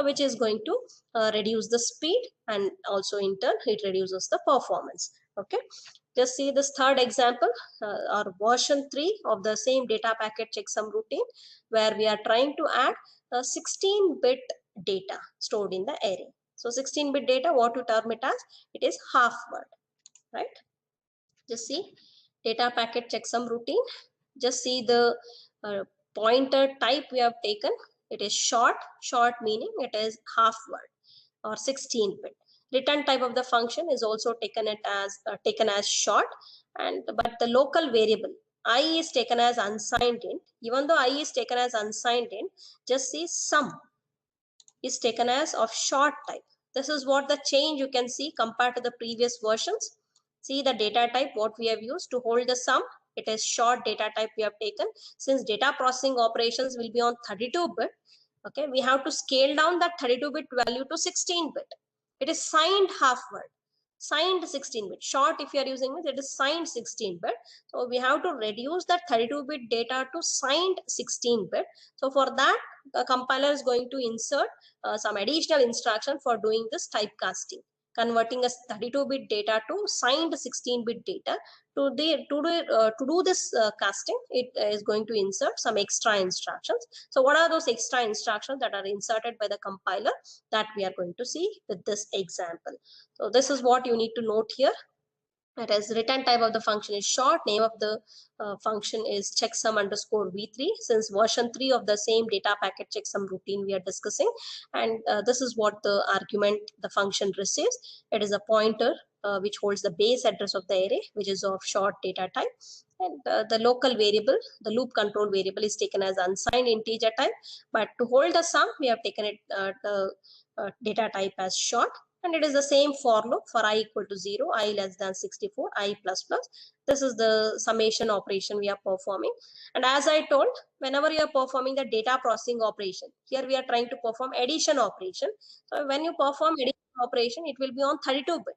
which is going to reduce the speed, and also in turn it reduces the performance. Okay, just see this third example, or version 3 of the same data packet checksum routine, where we are trying to add 16-bit data stored in the array. So 16-bit data, what to term it as? It is half word, right? Just see data packet checksum routine. Just see the pointer type we have taken. It is short meaning it is half word or 16-bit. Return type of the function is also taken as short, and but the local variable I is taken as unsigned int. Even though I is taken as unsigned int, just see sum is taken as of short type. This is what the change you can see compared to the previous versions. See the data type what we have used to hold the sum. It is short data type we have taken. Since data processing operations will be on 32-bit, okay, we have to scale down that 32-bit value to 16-bit. It is signed half word. Signed 16-bit. Short, if you are using it, it is signed 16-bit. So we have to reduce that 32-bit data to signed 16-bit. So for that, the compiler is going to insert some additional instruction for doing this typecasting, converting a 32-bit data to signed 16-bit data. To do this casting, it is going to insert some extra instructions. So what are those extra instructions that are inserted by the compiler that we are going to see with this example? So this is what you need to note here. It is return type of the function is short. Name of the function is checksum underscore v3, since version 3 of the same data packet checksum routine we are discussing. And this is what the argument the function receives. It is a pointer which holds the base address of the array, which is of short data type. And the local variable, the loop control variable, is taken as unsigned integer type. But to hold the sum, we have taken it the data type as short. And it is the same for loop for I equal to 0, I less than 64, I plus plus. This is the summation operation we are performing. And as I told, whenever you are performing the data processing operation, here we are trying to perform addition operation. So when you perform addition operation, it will be on 32-bit.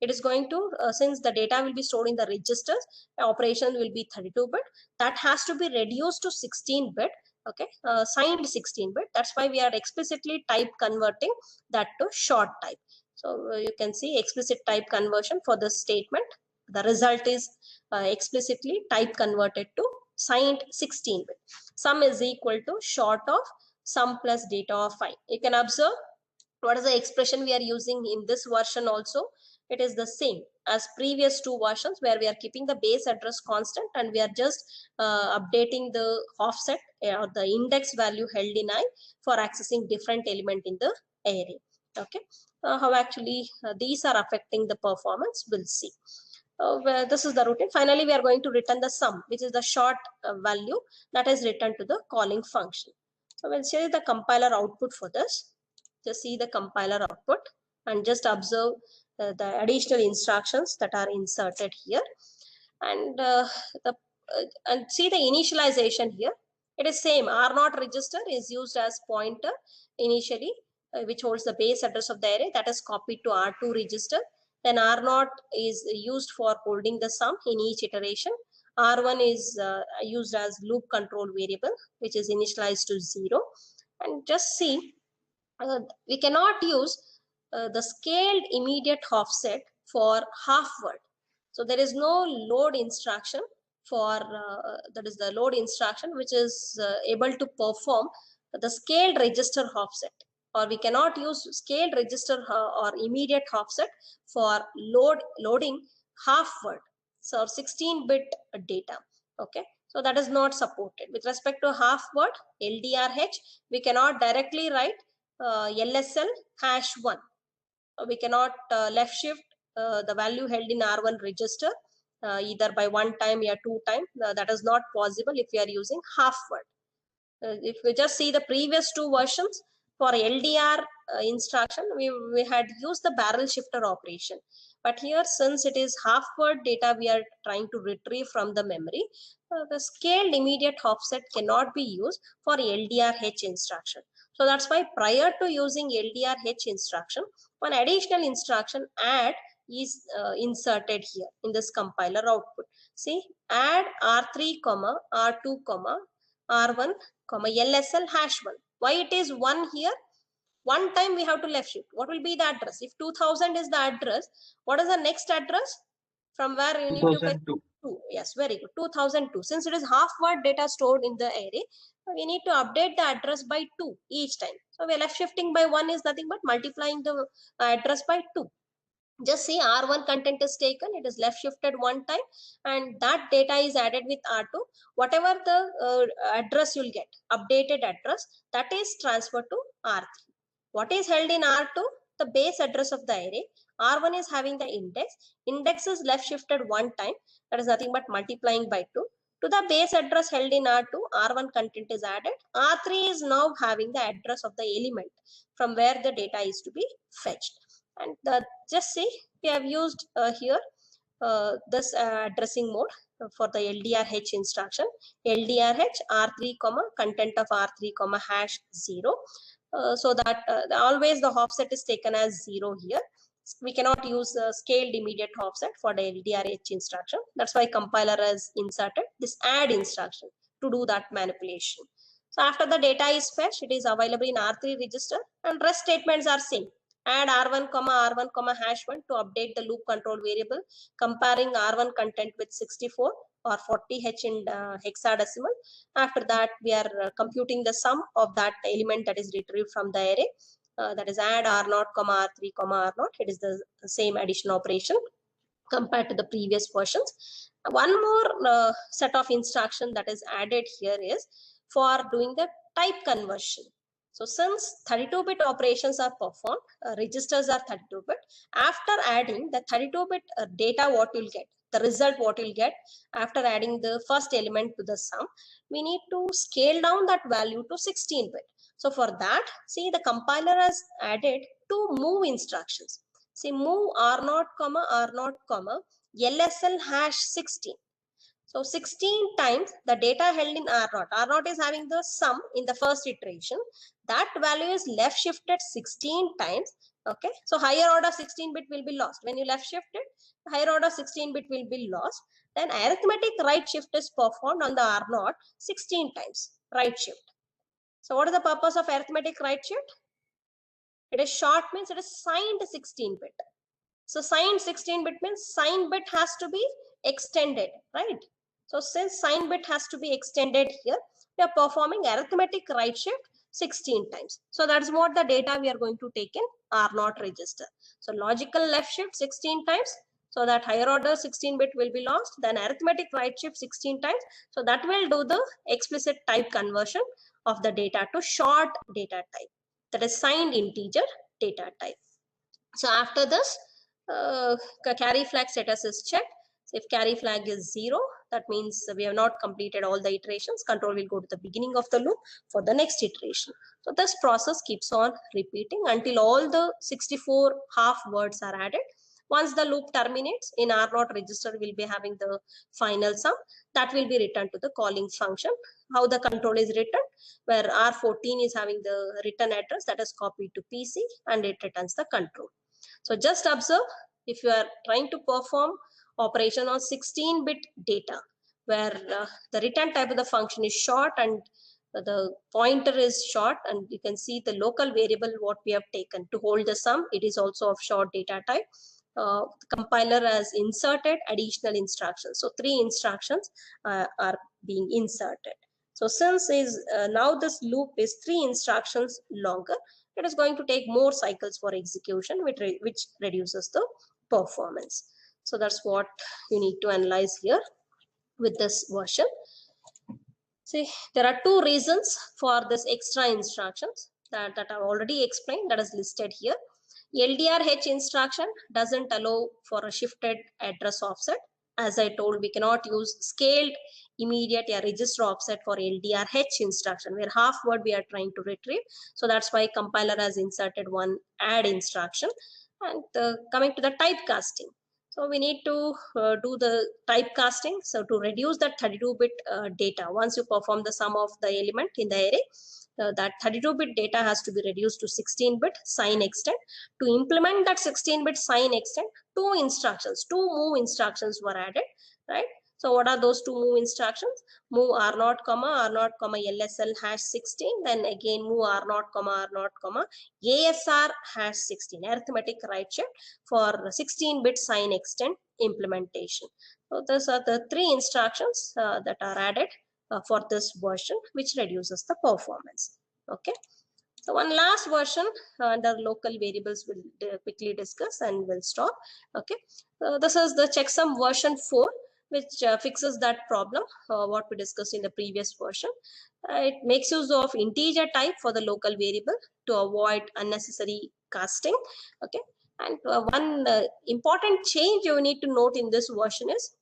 It is going to, since the data will be stored in the registers, the operation will be 32-bit. That has to be reduced to 16-bit. Okay, signed 16-bit. That's why we are explicitly type converting that to short type. So you can see explicit type conversion for this statement. The result is explicitly type converted to signed 16-bit. Sum is equal to short of sum plus data of 5. You can observe what is the expression we are using in this version also. It is the same as previous two versions, where we are keeping the base address constant and we are just updating the offset or the index value held in I for accessing different element in the array. Okay, how actually these are affecting the performance, we'll see. Where this is the routine. Finally, we are going to return the sum, which is the short value that is returned to the calling function. So we'll see the compiler output for this. Just see the compiler output and just observe the additional instructions that are inserted here, and and see the initialization here. It is same. R0 register is used as pointer initially, which holds the base address of the array, that is copied to R2 register. Then R0 is used for holding the sum in each iteration. R1 is used as loop control variable, which is initialized to 0. And just see, we cannot use the scaled immediate offset for half word. So there is no load instruction for that is the load instruction which is able to perform the scaled register offset, or we cannot use scaled register or immediate offset for loading half word, so 16-bit data. Okay, so that is not supported. With respect to half word LDRH, we cannot directly write LSL #1. We cannot left shift the value held in R1 register either by 1 time or 2 time. That is not possible if we are using half word. If we just see the previous two versions, for LDR instruction, we had used the barrel shifter operation. But here, since it is half word data we are trying to retrieve from the memory, the scaled immediate offset cannot be used for LDRH instruction. So that's why prior to using LDRH instruction, one additional instruction add is inserted here in this compiler output. See, add R3, R2, R1, LSL #1. Why it is 1 here? One time we have to left shift. What will be the address? If 2000 is the address, what is the next address? From where you need to fetch? 2. Yes, very good. 2002. Since it is half word data stored in the array, we need to update the address by 2 each time. So we are left shifting by 1 is nothing but multiplying the address by 2. Just see, R1 content is taken, it is left shifted 1 time, and that data is added with R2. Whatever the address you'll get, updated address, that is transferred to R3. What is held in R2? The base address of the array. R1 is having the index. Index is left shifted 1 time, that is nothing but multiplying by 2. To the base address held in R2, R1 content is added. R3 is now having the address of the element from where the data is to be fetched. And just see, we have used here this addressing mode for the LDRH instruction. LDRH R3, content of R3, #0. So that always the offset is taken as 0 here. We cannot use scaled immediate offset for the LDRH instruction. That's why compiler has inserted this add instruction to do that manipulation. So after the data is fetched, it is available in R3 register, and rest statements are same. Add R1, R1, #1 to update the loop control variable, comparing R1 content with 64 or 40H in hexadecimal. After that, we are computing the sum of that element that is retrieved from the array. That is add R0, R3, R0. It is the same addition operation compared to the previous versions. One more set of instruction that is added here is for doing the type conversion. So since 32-bit operations are performed, registers are 32-bit. After adding the 32-bit data, what you'll get, the result what you'll get after adding the first element to the sum, we need to scale down that value to 16-bit. So for that, see, the compiler has added 2 move instructions. See, move R0, R0, LSL #16. So 16 times the data held in R0. R0 is having the sum in the first iteration. That value is left shifted 16 times. Okay. So higher order 16-bit will be lost. When you left shift it, higher order 16-bit will be lost. Then arithmetic right shift is performed on the R0 16 times. Right shift. So what is the purpose of arithmetic right shift? It is short means it is signed 16 bit. So signed 16 bit means sign bit has to be extended, right? So since sign bit has to be extended here, we are performing arithmetic right shift 16 times. So that's what the data we are going to take in R0 register. So logical left shift 16 times. So that higher order 16 bit will be lost. Then arithmetic right shift 16 times. So that will do the explicit type conversion of the data to short data type. That is signed integer data type. So after this, carry flag status is checked. So if carry flag is 0, that means we have not completed all the iterations. Control will go to the beginning of the loop for the next iteration. So this process keeps on repeating until all the 64 half words are added. Once the loop terminates, in R0 register will be having the final sum that will be returned to the calling function. How the control is written, where R14 is having the return address that is copied to PC and it returns the control. So just observe, if you are trying to perform operation on 16-bit data, where the return type of the function is short and the pointer is short, and you can see the local variable what we have taken to hold the sum, it is also of short data type. The compiler has inserted additional instructions. So 3 instructions are being inserted. So since now this loop is 3 instructions longer, it is going to take more cycles for execution, which reduces the performance. So that's what you need to analyze here with this version. See, there are 2 reasons for this extra instructions that I've already explained, that is listed here. LDRH instruction doesn't allow for a shifted address offset. As I told, we cannot use scaled immediate or register offset for LDRH instruction, where half word we are trying to retrieve. So that's why compiler has inserted one add instruction. And coming to the typecasting. So we need to do the typecasting. So to reduce that 32-bit data, once you perform the sum of the element in the array, that 32-bit data has to be reduced to 16-bit sign extent. To implement that 16-bit sign extent, 2 move instructions were added, right? So what are those 2 move instructions? Move R0, R0, LSL hash 16, then again move R0, R0, ASR hash 16, arithmetic right shift for 16-bit sign extent implementation. So those are the 3 instructions that are added for this version, which reduces the performance. Okay. So one last version under local variables we'll quickly discuss and we'll stop. Okay. This is the checksum version 4, which fixes that problem what we discussed in the previous version. It makes use of integer type for the local variable to avoid unnecessary casting. Okay. And one important change you need to note in this version is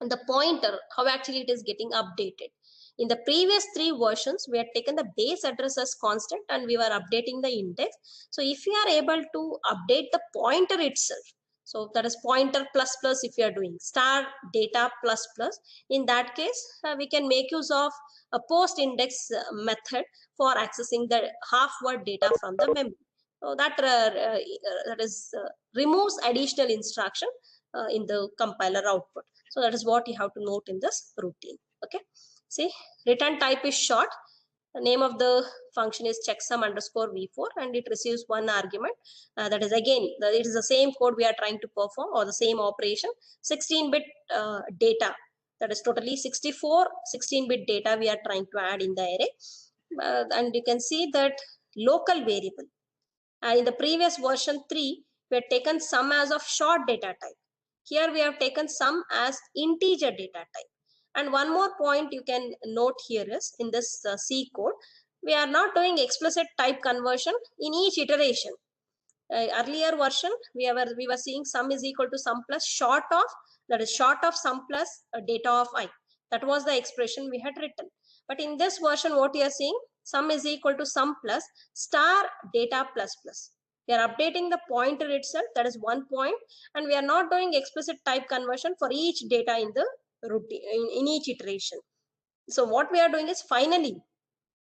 the pointer, how actually it is getting updated. In the previous 3 versions, we had taken the base address as constant and we were updating the index. So if you are able to update the pointer itself, so that is pointer plus plus, if you are doing star data plus plus, in that case, we can make use of a post index method for accessing the half word data from the memory. So that removes additional instruction in the compiler output. So that is what you have to note in this routine. Okay. See, return type is short. The name of the function is checksum underscore v4 and it receives one argument. That is again, it is the same code we are trying to perform, or the same operation. 16-bit data, that is totally 64 16-bit data we are trying to add in the array. And you can see that local variable. In the previous version 3, we had taken sum as of short data type. Here we have taken sum as integer data type. And one more point you can note here is, in this C code, we are not doing explicit type conversion in each iteration. Earlier version, we were seeing sum is equal to sum plus short of, that is short of sum plus data of I. That was the expression we had written. But in this version, what you are seeing, sum is equal to sum plus star data plus plus. We are updating the pointer itself, that is 1 point, and we are not doing explicit type conversion for each data in the routine, in each iteration. So what we are doing is, finally,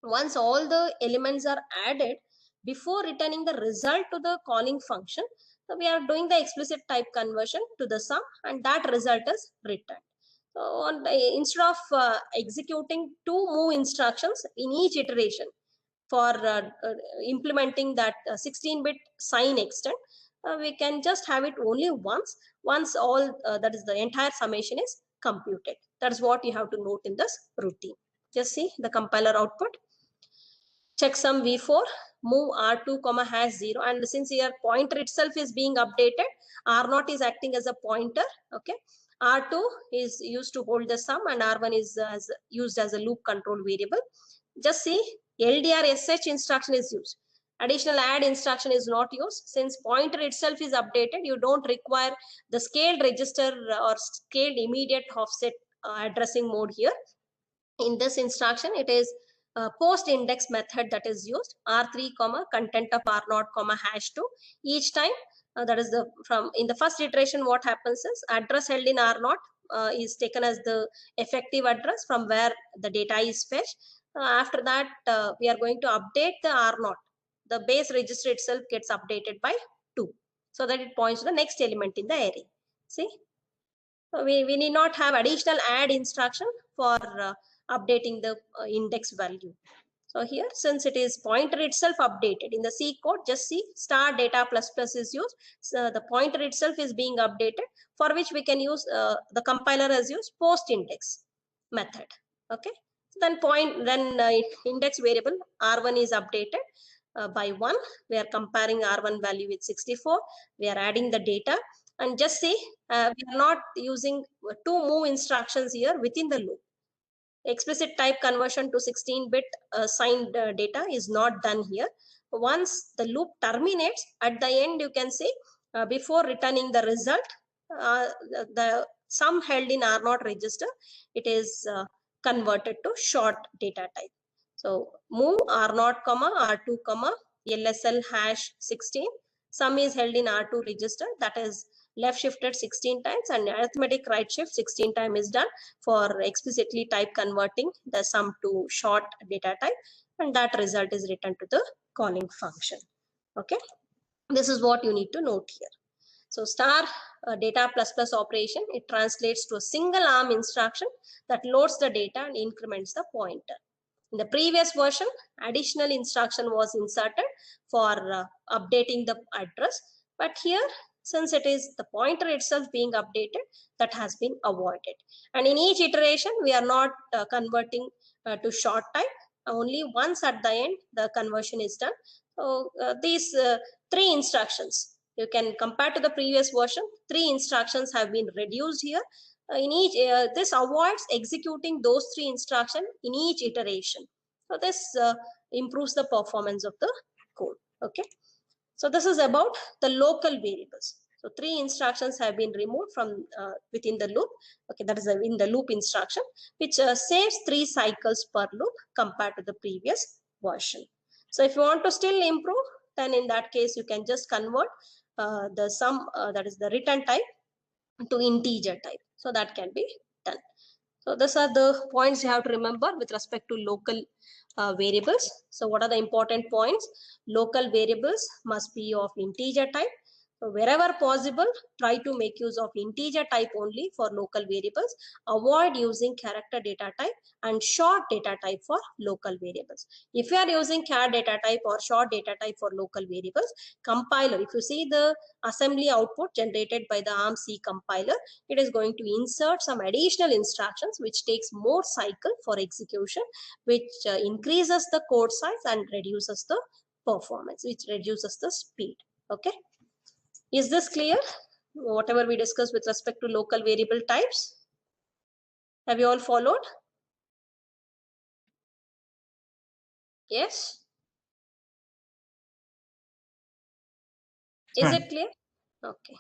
once all the elements are added, before returning the result to the calling function, so we are doing the explicit type conversion to the sum, and that result is returned. So instead of executing 2 move instructions in each iteration, for implementing that 16-bit sign extent, we can just have it only once all that is the entire summation is computed. That's what you have to note in this routine. Just see the compiler output. Checksum v4, move r2 comma hash 0, and since here pointer itself is being updated, r0 is acting as a pointer. Okay, r2 is used to hold the sum and r1 is used as a loop control variable. Just see, ldr sh instruction is used. Additional add instruction is not used. Since pointer itself is updated, you don't require the scaled register or scaled immediate offset addressing mode here. In this instruction, it is post index method that is used, r3 comma content of r0 comma hash 2. Each time that is the from in the first iteration, what happens is address held in r0 is taken as the effective address from where the data is fetched. After that, we are going to update the r0. The base register itself gets updated by 2, so that it points to the next element in the array. See, we need not have additional add instruction for updating the index value. So here, since it is pointer itself updated in the C code, just see star data plus plus is used. So the pointer itself is being updated, for which we can use the compiler has used post index method. Okay, so then index variable r1 is updated by 1. We are comparing r1 value with 64. We are adding the data, and just see we are not using two move instructions here within the loop. Explicit type conversion to 16-bit signed data is not done here. Once the loop terminates, at the end you can see before returning the result, the sum held in R0 register, it is converted to short data type. So move R0 comma R2 comma LSL hash 16. Sum is held in R2 register, that is left shifted 16 times, and arithmetic right shift 16 times is done for explicitly type converting the sum to short data type, and that result is returned to the calling function. Okay, this is what you need to note here. So star data plus plus operation, it translates to a single arm instruction that loads the data and increments the pointer. In the previous version, additional instruction was inserted for updating the address, but here, since it is the pointer itself being updated, that has been avoided. And in each iteration, we are not converting to short type. Only once at the end, the conversion is done. So these three instructions, you can compare to the previous version. 3 instructions have been reduced here. In each, this avoids executing those 3 instructions in each iteration. So this improves the performance of the code. Okay. So this is about the local variables. So 3 instructions have been removed from within the loop. Okay, that is in the loop instruction, which saves 3 cycles per loop compared to the previous version. So if you want to still improve, then in that case you can just convert the sum, that is the return type, to integer type. So that can be done. So these are the points you have to remember with respect to local variables. So what are the important points? Local variables must be of integer type. So wherever possible, try to make use of integer type only for local variables. Avoid using character data type and short data type for local variables. If you are using char data type or short data type for local variables, compiler, if you see the assembly output generated by the ARM C compiler, it is going to insert some additional instructions which takes more cycle for execution, which increases the code size and reduces the performance, which reduces the speed. Okay. Is this clear? Whatever we discussed with respect to local variable types. Have you all followed? Yes. Is it clear? Okay.